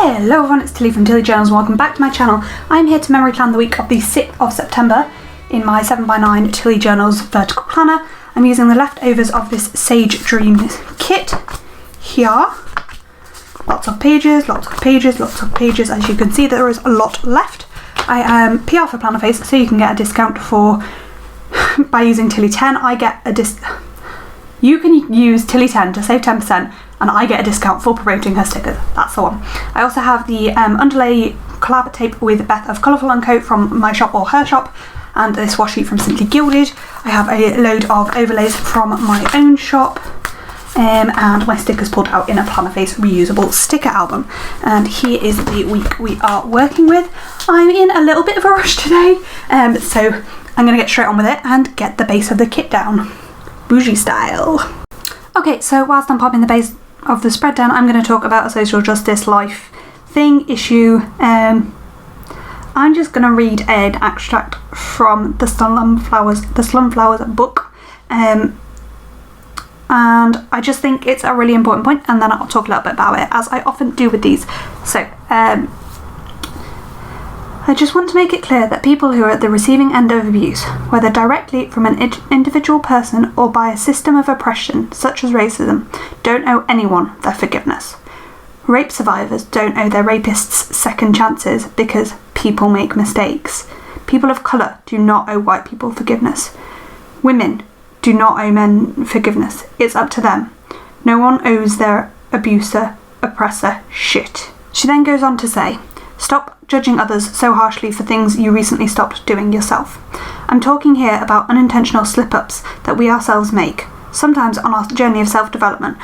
Hello everyone, it's Tilly from Tilly Journals and welcome back to my channel. I'm here to memory plan the week of the 6th of September in my 7x9 Tilly Journals vertical planner. I'm using the leftovers of this Sage Dream kit here. Lots of pages, lots of pages, lots of pages. As you can see, there is a lot left. I am PR for Plannerface, so you can get a discount for by using Tilly 10. I get a you can use Tilly 10 to save 10%, and I get a discount for promoting her stickers. That's the one. I also have the underlay collab tape with Beth of Colourful Uncoat from my shop or her shop, and this washi sheet from Simply Gilded. I have a load of overlays from my own shop, and my stickers pulled out in a Plannerface reusable sticker album. And here is the week we are working with. I'm in a little bit of a rush today, so I'm going to get straight on with it and get the base of the kit down. Bougie style. Okay, so whilst I'm popping the base of the spread down, I'm going to talk about a social justice life thing, issue. I'm just going to read an extract from the Slumflowers book, and I just think it's a really important point, and then I'll talk a little bit about it, as I often do with these. So, I just want to make it clear that people who are at the receiving end of abuse, whether directly from an individual person or by a system of oppression, such as racism, don't owe anyone their forgiveness. Rape survivors don't owe their rapists second chances because people make mistakes. People of colour do not owe white people forgiveness. Women do not owe men forgiveness. It's up to them. No one owes their abuser, oppressor shit. She then goes on to say, stop judging others so harshly for things you recently stopped doing yourself. I'm talking here about unintentional slip-ups that we ourselves make, sometimes on our journey of self-development.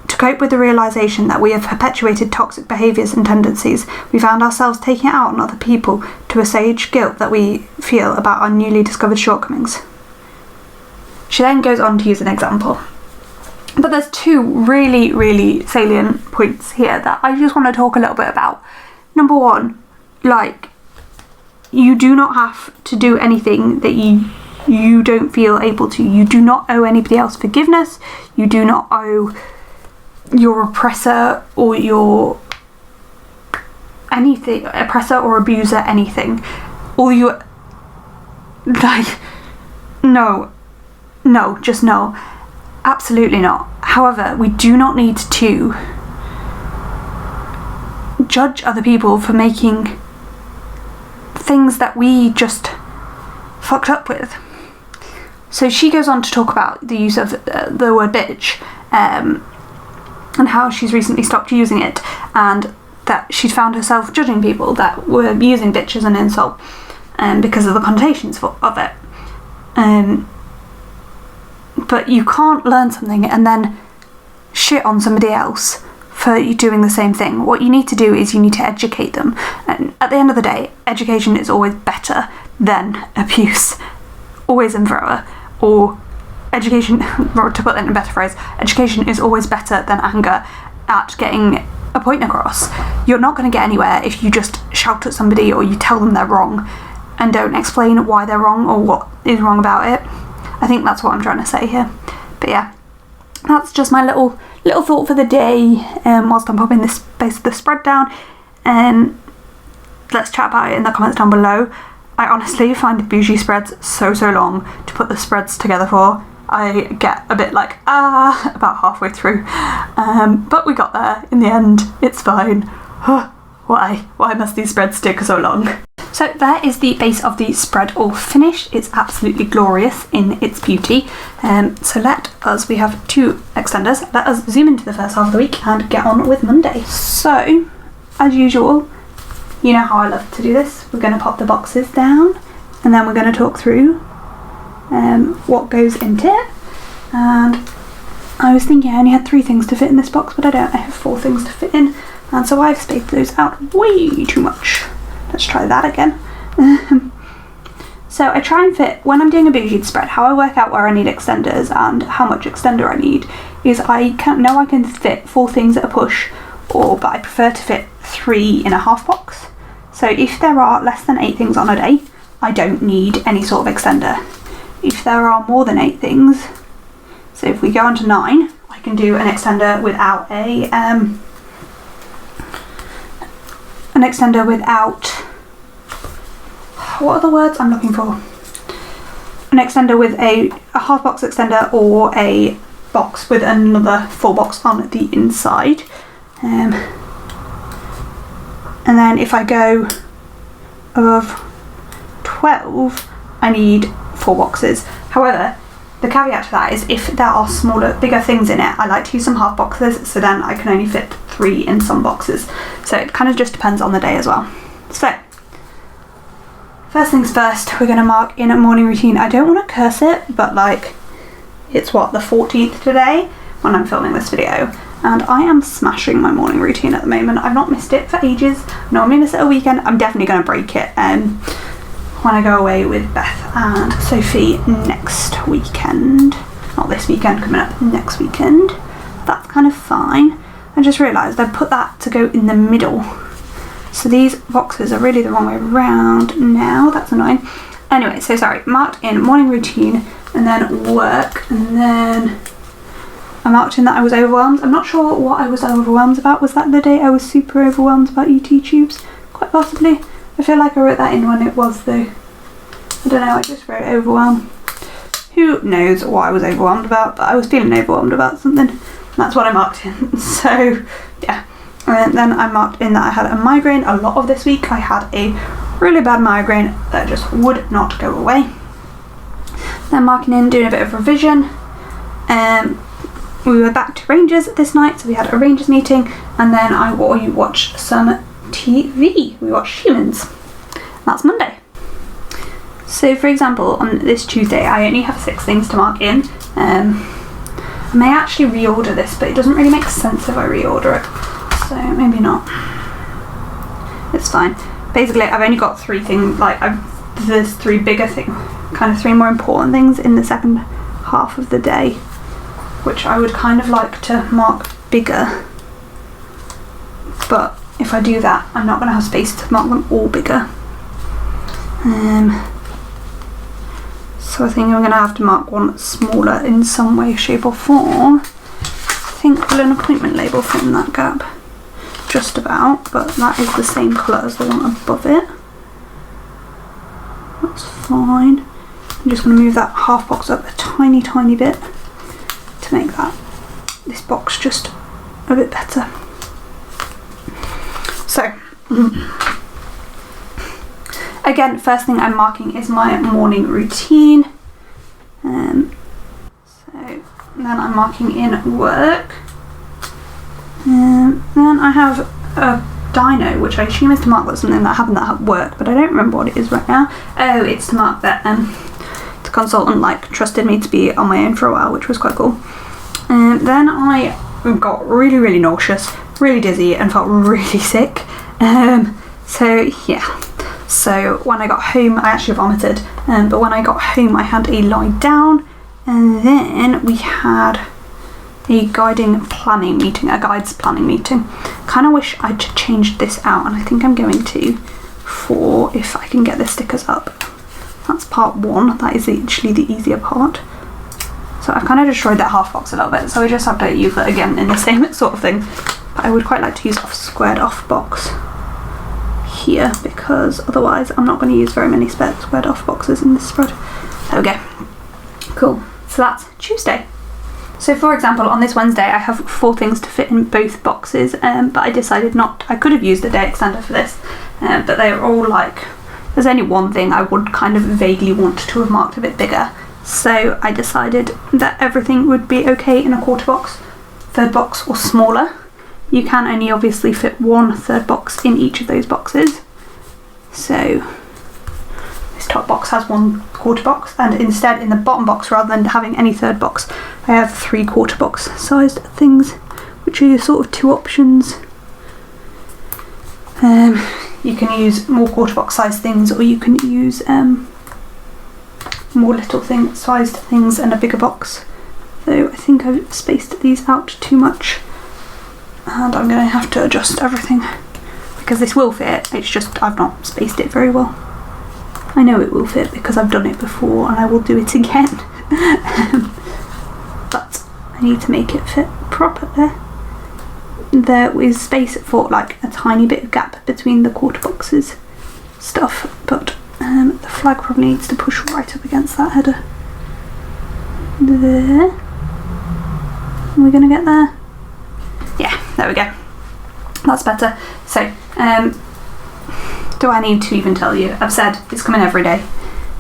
To cope with the realisation that we have perpetuated toxic behaviours and tendencies, we found ourselves taking it out on other people to assuage guilt that we feel about our newly discovered shortcomings. She then goes on to use an example. But there's two really, really salient points here that I just want to talk a little bit about. Number one, like, you do not have to do anything that you don't feel able to. You do not owe anybody else forgiveness. You do not owe your oppressor or your anything, oppressor or abuser anything. All you, like, no, just no. Absolutely not. However, we do not need to judge other people for making things that we just fucked up with. So she goes on to talk about the use of the word bitch, and how she's recently stopped using it, and that she'd found herself judging people that were using bitch as an insult, because of the connotations of it. But you can't learn something and then shit on somebody else for you doing the same thing. What you need to do is you need to educate them. And at the end of the day, education is always better than abuse. Always and forever. Or education, or to put it in a better phrase, education is always better than anger at getting a point across. You're not going to get anywhere if you just shout at somebody or you tell them they're wrong and don't explain why they're wrong or what is wrong about it. I think that's what I'm trying to say here. But yeah, that's just my little thought for the day, whilst I'm popping this base of the spread down. Let's chat about it in the comments down below. I honestly find bougie spreads so long to put the spreads together for. I get a bit like, about halfway through. But we got there in the end. It's fine. Why must these spreads take so long? So there is the base of the spread all finished. It's absolutely glorious in its beauty. So we have two extenders. Let us zoom into the first half of the week and get on with Monday. So, as usual, you know how I love to do this. We're going to pop the boxes down and then we're going to talk through what goes into it. And I was thinking I only had 3 things to fit in this box, but I don't. I have 4 things to fit in. And so I've spaced those out way too much. Let's try that again. So I try and fit, when I'm doing a bougie spread, how I work out where I need extenders and how much extender I need is I can fit 4 things at a push, but I prefer to fit 3 in a half box. So if there are less than 8 things on a day, I don't need any sort of extender. If there are more than 8 things, so if we go on to 9, I can do an extender without a an extender without, what are the words I'm looking for? An extender with a half box extender or a box with another full box on the inside. And then if I go above 12, I need 4 boxes. However, the caveat to that is if there are smaller, bigger things in it, I like to use some half boxes, so then I can only fit 3 in some boxes. So it kind of just depends on the day as well. So, first things first, we're going to mark in a morning routine. I don't want to curse it, but like, it's what, the 14th today when I'm filming this video, and I am smashing my morning routine at the moment. I've not missed it for ages. Normally miss it a weekend. I'm definitely going to break it when I go away with Beth and Sophie next weekend. Not this weekend, coming up next weekend. That's kind of fine. I just realised I put that to go in the middle. So these boxes are really the wrong way around now. That's annoying. Anyway, so sorry. Marked in morning routine and then work, and then I marked in that I was overwhelmed. I'm not sure what I was overwhelmed about. Was that the day I was super overwhelmed about ET tubes? Quite possibly. I feel like I wrote that in when it was though. I don't know, I just wrote overwhelm. Who knows what I was overwhelmed about, but I was feeling overwhelmed about something. And that's what I marked in. So, yeah. And then I marked in that I had a migraine a lot of this week. I had a really bad migraine that just would not go away. Then marking in, doing a bit of revision. We were back to Rangers this night, so we had a Rangers meeting, and then I watched some TV. We watched Humans. That's Monday. So for example, on this Tuesday I only have 6 things to mark in. I may actually reorder this, but it doesn't really make sense if I reorder it, so maybe not. It's fine. Basically I've only got 3 things, like there's 3 bigger things, kind of 3 more important things in the second half of the day, which I would kind of like to mark bigger, but if I do that, I'm not going to have space to mark them all bigger. So I think I'm going to have to mark one smaller in some way, shape or form. I think will an appointment label fit in that gap? Just about, but that is the same colour as the one above it. That's fine. I'm just going to move that half box up a tiny bit to make this box just a bit better. So, again, first thing I'm marking is my morning routine. So then I'm marking in work. Then I have a dyno, which I assume is to mark that's something that happened at work, but I don't remember what it is right now. Oh, it's to mark that the consultant trusted me to be on my own for a while, which was quite cool. Then I got really nauseous, really dizzy, and felt really sick. So yeah. So when I got home, I actually vomited. But when I got home, I had a lie down, and then we had a guides planning meeting. Kind of wish I'd changed this out, and I think I'm going to, for if I can get the stickers up. That's part 1. That is actually the easier part. So I've kind of destroyed that half box a little bit, so we just have to use it again in the same sort of thing. But I would quite like to use a squared off box here, because otherwise I'm not going to use very many squared off boxes in this spread. There we go. Cool. So that's Tuesday. So for example, on this Wednesday I have 4 things to fit in both boxes, but I decided not. I could have used a day extender for this, but they are all there's only one thing I would kind of vaguely want to have marked a bit bigger. So I decided that everything would be okay in a quarter box, third box or smaller. You can only obviously fit 1 third box in each of those boxes. So this top box has 1 quarter box, and instead in the bottom box, rather than having any third box, I have 3 quarter box sized things, which are your sort of 2 options. You can use more quarter box sized things, or you can use more little sized things and a bigger box. Though I think I've spaced these out too much, and I'm going to have to adjust everything, because this will fit, it's just I've not spaced it very well. I know it will fit because I've done it before and I will do it again. But I need to make it fit properly. there is space for like a tiny bit of gap between the quarter boxes stuff, but the flag probably needs to push right up against that header. There. Are we going to get there? Yeah, there we go. That's better. So, do I need to even tell you? I've said it's coming every day.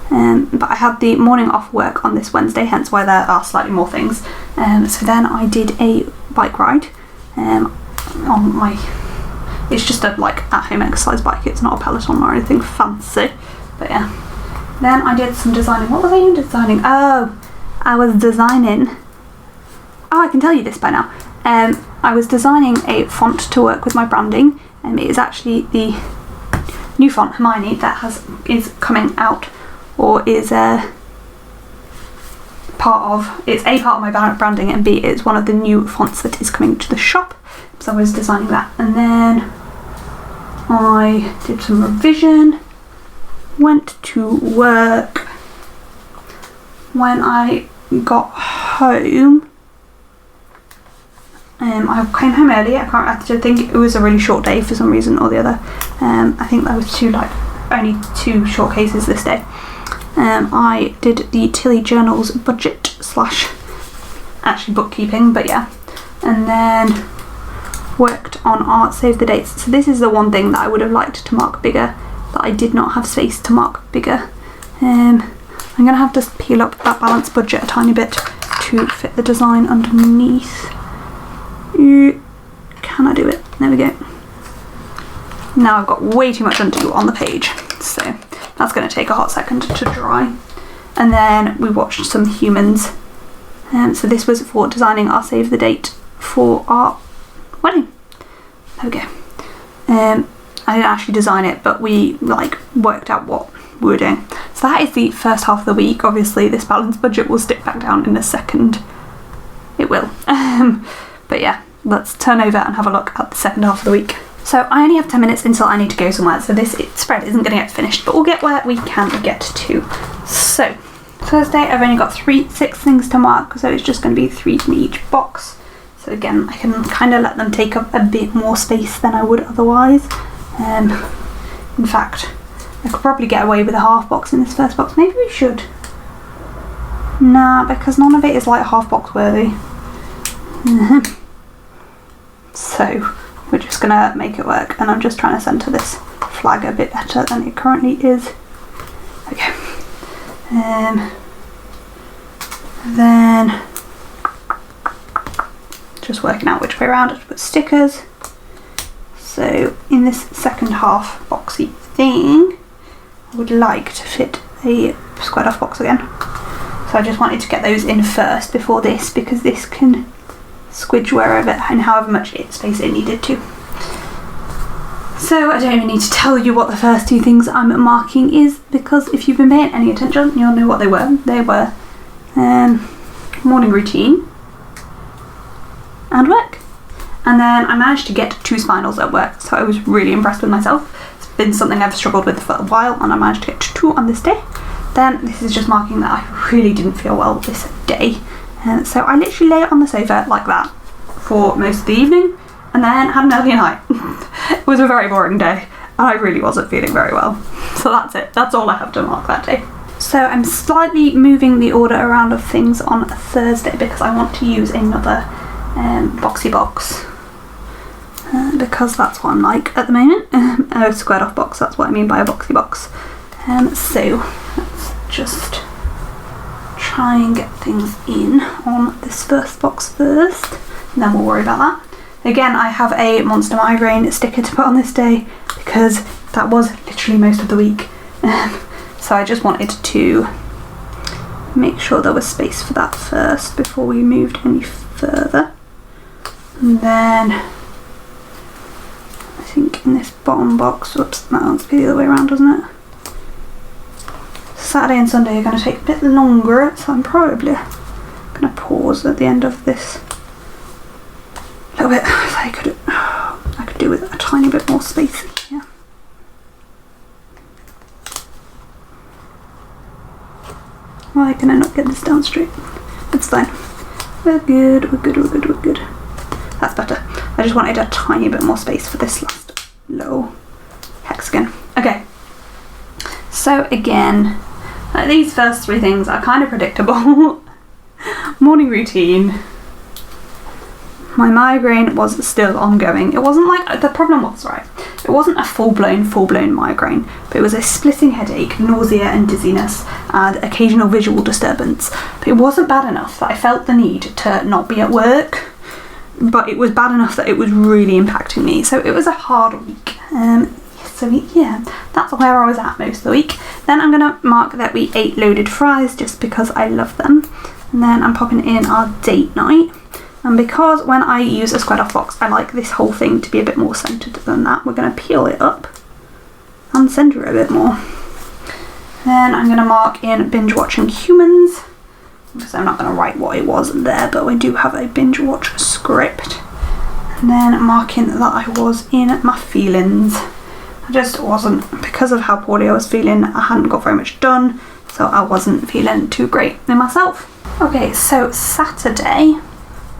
But I had the morning off work on this Wednesday, hence why there are slightly more things. So then I did a bike ride on my... It's just a like at-home exercise bike. It's not a Peloton or anything fancy. But yeah. Then I did some designing. What was I even designing? Oh, I was designing... Oh, I can tell you this by now. I was designing a font to work with my branding. It is actually the new font, Hermione, that is coming out, or is a part of my branding, and B, it's one of the new fonts that is coming to the shop. So I was designing that, and then I did some revision, went to work. When I got home, I came home early. I think it was a really short day for some reason or the other. I think there was only two short cases this day. I did the Tilly Journals budget / actually bookkeeping, but yeah, and then worked on our save the dates. So this is the one thing that I would have liked to mark bigger that I did not have space to mark bigger. I'm gonna have to peel up that balance budget a tiny bit to fit the design underneath. Can I do it? There we go. Now I've got way too much undo on the page, so that's going to take a hot second to dry. And then we watched some Humans. So this was for designing our save the date for our wedding. There we go. I didn't actually design it, but we worked out what we were doing. So that is the first half of the week. Obviously this balance budget will stick back down in a second. It will. But yeah, let's turn over and have a look at the second half of the week. So I only have 10 minutes until I need to go somewhere, so this spread isn't going to get finished, but we'll get where we can get to. So, Thursday I've only got 6 things to mark, so it's just going to be 3 in each box. So again, I can kind of let them take up a bit more space than I would otherwise. In fact, I could probably get away with a half box in this first box. Maybe we should. Nah, because none of it is like half box worthy. So we're just gonna make it work, and I'm just trying to centre this flag a bit better than it currently is. Okay. Then just working out which way around to put stickers. So in this second half boxy thing, I would like to fit a squared off box again. So I just wanted to get those in first before this, because this can squidge wherever and however much space it needed to. So I don't even need to tell you what the first 2 things I'm marking is, because if you've been paying any attention, you'll know what they were. They were morning routine and work. And then I managed to get 2 spinals at work, so I was really impressed with myself. It's been something I've struggled with for a while, and I managed to get 2 on this day. Then this is just marking that I really didn't feel well this day. So I literally lay on the sofa like that for most of the evening, and then had an early night. It was a very boring day, and I really wasn't feeling very well. So that's it. That's all I have to mark that day. So I'm slightly moving the order around of things on Thursday, because I want to use another boxy box. Because that's what I'm like at the moment. A squared off box, that's what I mean by a boxy box. So let's just try and get things in on this first box first, and then we'll worry about that. Again, I have a Monster Migraine sticker to put on this day, because that was literally most of the week. So I just wanted to make sure there was space for that first before we moved any further. And then I think in this bottom box, whoops, that wants to be the other way around, doesn't it? Saturday and Sunday are going to take a bit longer, so I'm probably going to pause at the end of this a little bit. I could do with a tiny bit more space here. Why can I not get this down straight? It's fine. We're good. That's better. I just wanted a tiny bit more space for this last little hexagon. Okay, so again, these first three things are kind of predictable. Morning routine. My migraine was still ongoing. It wasn't like, the problem was, right, it wasn't a full-blown migraine, but it was a splitting headache, nausea and dizziness, and occasional visual disturbance. But it wasn't bad enough that I felt the need to not be at work, but it was bad enough that it was really impacting me. So it was a hard week. So yeah, that's where I was at most of the week. Then I'm gonna mark that we ate loaded fries just because I love them. And then I'm popping in our date night. And because when I use a squared off box, I like this whole thing to be a bit more centered than that, we're going to peel it up and center it a bit more. Then I'm going to mark in binge watching humans. So I'm not going to write what it was there, but we do have a binge watch script. And then marking that I was in my feelings. I just wasn't, because of how poorly I was feeling, I hadn't got very much done, so I wasn't feeling too great in myself. Okay, so Saturday.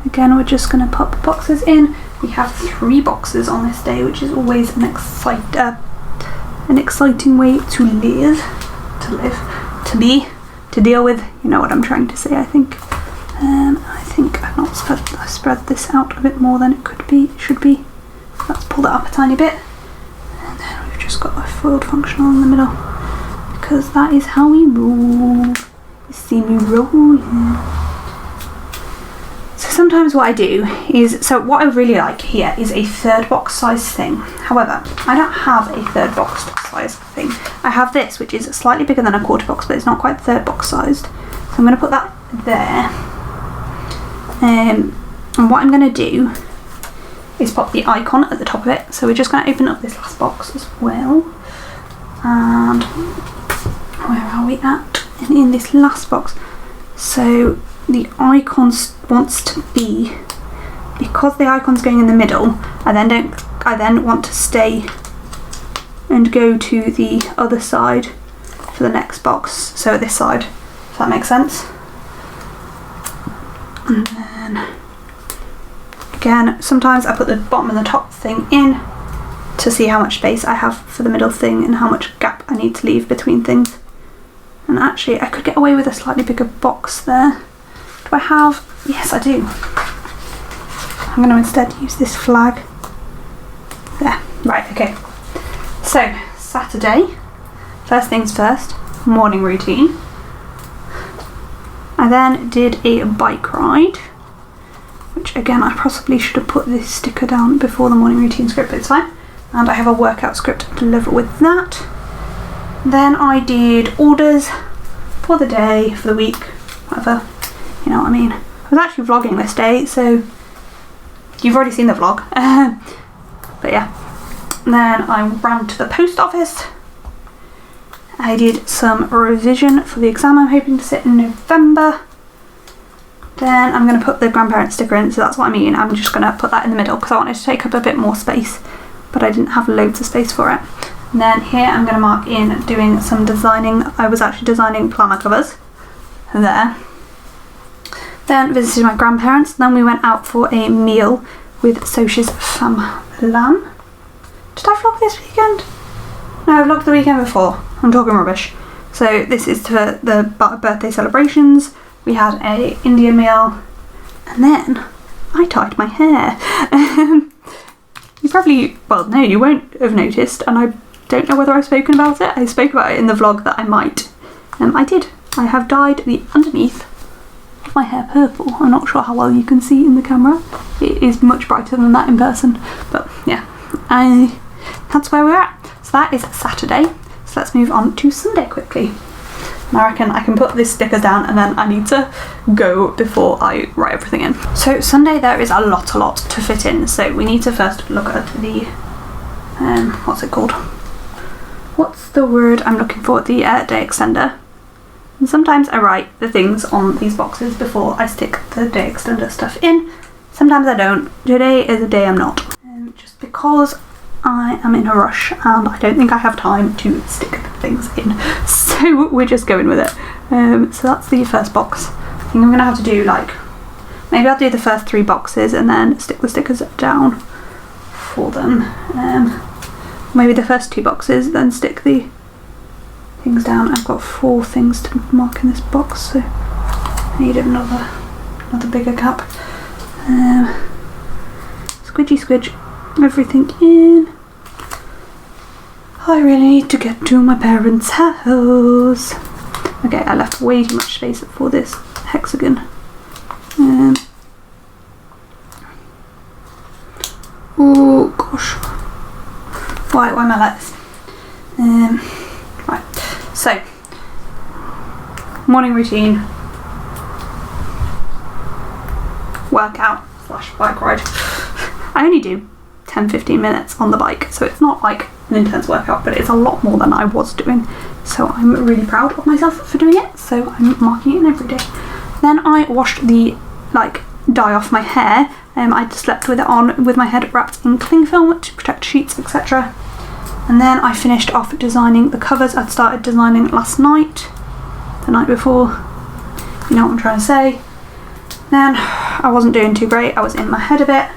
Again, we're just going to pop boxes in. We have 3 boxes on this day, which is always an exciting way to live, to be, to deal with. You know what I'm trying to say, I think. I think I've not spread this out a bit more than it should be. Let's pull that up a tiny bit. And then we've just got a foiled functional in the middle, because that is how we roll. You see me rolling. So sometimes what I do is, so what I really like here is a 3rd box size thing. However, I don't have a 3rd box size thing. I have this, which is slightly bigger than a 1/4 box, but it's not quite 3rd box sized. So I'm going to put that there. And what I'm going to do is pop the icon at the top of it. So we're just going to open up this last box as well. And where are we at? In this last box. So the icon wants to be, because the icon's going in the middle, I then want to stay and go to the other side for the next box. So this side, if that makes sense. And then again, sometimes I put the bottom and the top thing in to see how much space I have for the middle thing and how much gap I need to leave between things. And actually, I could get away with a slightly bigger box there. Do I have? Yes, I do. I'm going to instead use this flag. There. Right, okay. So, Saturday. First things first, morning routine. I then did a bike ride, which again, I possibly should have put this sticker down before the morning routine script, but it's fine. And I have a workout script to deliver with that. Then I did orders for the day, for the week, whatever, you know what I mean. I was actually vlogging this day, so you've already seen the vlog. But yeah. And then I ran to the post office. I did some revision for the exam I'm hoping to sit in November. Then I'm going to put the grandparent sticker in, so that's what I mean. I'm just going to put that in the middle because I wanted to take up a bit more space, but I didn't have loads of space for it. And then here I'm going to mark in doing some designing. I was actually designing planner covers there. Then visited my grandparents. Then we went out for a meal with Soch's femme lamb. Did I vlog this weekend? No, I vlogged the weekend before. I'm talking rubbish. So this is for the birthday celebrations. We had a Indian meal, and then I tied my hair. You probably, well, no, you won't have noticed, and I don't know whether I've spoken about it. I spoke about it in the vlog that I might. I did. I have dyed the underneath of my hair purple. I'm not sure how well you can see in the camera. It is much brighter than that in person, but yeah, that's where we're at. So that is Saturday. So let's move on to Sunday quickly. And I reckon I can put this sticker down and then I need to go before I write everything in. So Sunday there is a lot to fit in. So we need to first look at the, what's it called? What's the word I'm looking for? The day extender. And sometimes I write the things on these boxes before I stick the day extender stuff in. Sometimes I don't. Today is a day I'm not. Just because I am in a rush and I don't think I have time to stick things in, so we're just going with it. So that's the first box. I think I'm gonna have to do maybe I'll do the first 3 boxes and then stick the stickers down for them. Maybe the first 2 boxes, then stick the things down. I've got 4 things to mark in this box, so I need another bigger cap. Squidgy squidge everything in. I really need to get to my parents' house. Okay, I left way too much space for this hexagon. Oh gosh, why am I like this? Right, so morning routine, workout / bike ride. I only do 10-15 minutes on the bike, so it's not like an intense workout, but it's a lot more than I was doing, so I'm really proud of myself for doing it, so I'm marking it in every day. Then I washed the dye off my hair. I just slept with it on with my head wrapped in cling film to protect sheets, etc. And then I finished off designing the covers. I'd started designing last night, the night before, you know what I'm trying to say. Then I wasn't doing too great, I was in my head a bit,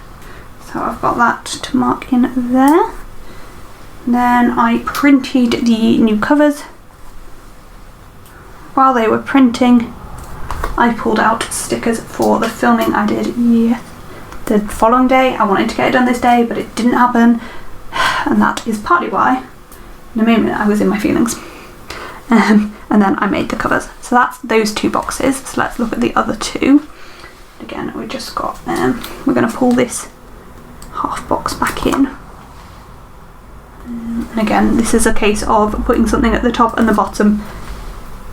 so I've got that to mark in there. Then I printed the new covers. While they were printing, I pulled out stickers for the filming I did the following day. I wanted to get it done this day, but it didn't happen, and that is partly why in a moment I was in my feelings. And then I made the covers. So that's those 2 boxes. So let's look at the other 2. Again, we just got we're going to pull this half box back in. And again, this is a case of putting something at the top and the bottom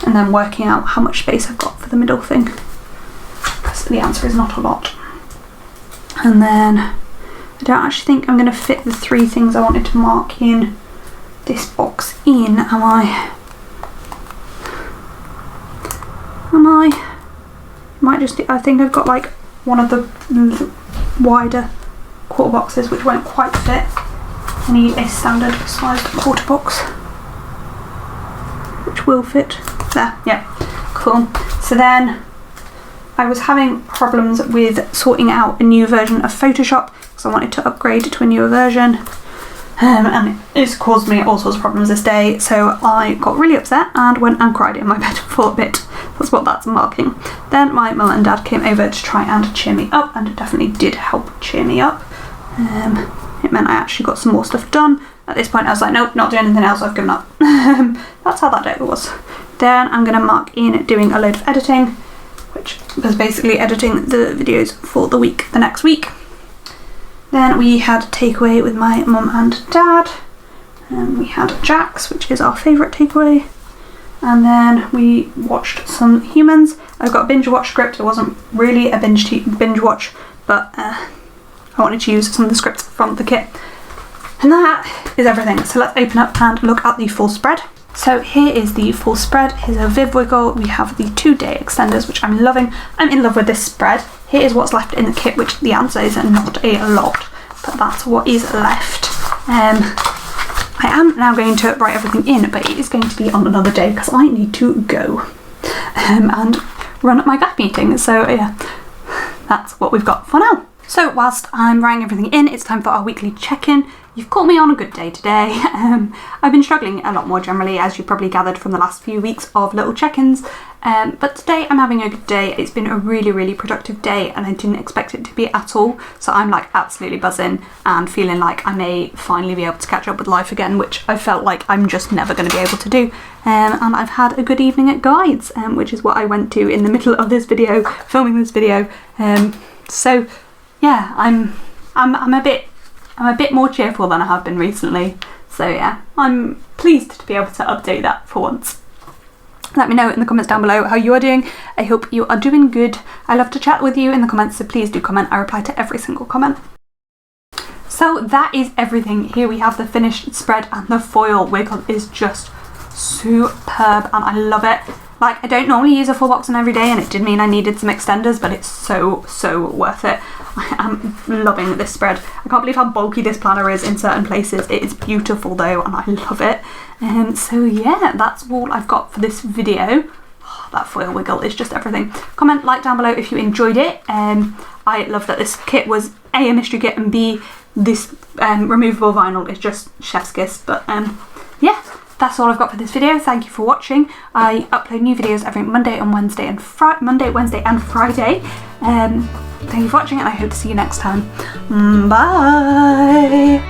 and then working out how much space I've got for the middle thing, because the answer is not a lot. And then I don't actually think I'm going to fit the 3 things I wanted to mark in this box in, am I? Might just, I think I've got like one of the wider quarter boxes which won't quite fit. I need a standard sized quarter box which will fit there. Yeah, cool. So then I was having problems with sorting out a new version of Photoshop because I wanted to upgrade to a newer version, and it's caused me all sorts of problems this day, so I got really upset and went and cried in my bed for a bit. That's what that's marking. Then my mum and dad came over to try and cheer me up, and it definitely did help cheer me up. It meant I actually got some more stuff done. At this point I was like, nope, not doing anything else, I've given up. That's how that day was. Then I'm going to mark in doing a load of editing, which was basically editing the videos for the next week. Then we had a takeaway with my mum and dad. We had Jack's, which is our favourite takeaway. And then we watched some Humans. I've got a binge watch script. It wasn't really a binge watch, but I wanted to use some of the scripts from the kit. And that is everything. So let's open up and look at the full spread. So here is the full spread. Here's a Viv wiggle. We have the 2-day extenders, which I'm loving. I'm in love with this spread. Here is what's left in the kit, which the answer is not a lot, but that's what is left. I am now going to write everything in, but it is going to be on another day because I need to go and run my GAP meeting. So yeah, that's what we've got for now. So whilst I'm writing everything in, it's time for our weekly check-in. You've caught me on a good day today. I've been struggling a lot more generally, as you probably gathered from the last few weeks of little check-ins. But today I'm having a good day. It's been a really, really productive day, and I didn't expect it to be at all. So I'm like absolutely buzzing and feeling like I may finally be able to catch up with life again, which I felt like I'm just never going to be able to do. And I've had a good evening at Guides, which is what I went to in the middle of this video, filming this video. So yeah, I'm a bit more cheerful than I have been recently. So yeah, I'm pleased to be able to update that for once. Let me know in the comments down below how you are doing. I hope you are doing good. I love to chat with you in the comments, so please do comment. I reply to every single comment. So that is everything. Here we have the finished spread, and the foil wiggle is just superb and I love it. Like, I don't normally use a full box on every day, and it did mean I needed some extenders, but it's so worth it. I am loving this spread. I can't believe how bulky this planner is in certain places. It is beautiful though, and I love it. So yeah, that's all I've got for this video. Oh, that foil wiggle is just everything. Comment, like down below if you enjoyed it. I love that this kit was A mystery kit, and B, this removable vinyl is just chef's kiss. But yeah, that's all I've got for this video. Thank you for watching. I upload new videos every Monday, Wednesday and Friday. Thank you for watching, and I hope to see you next time. Bye!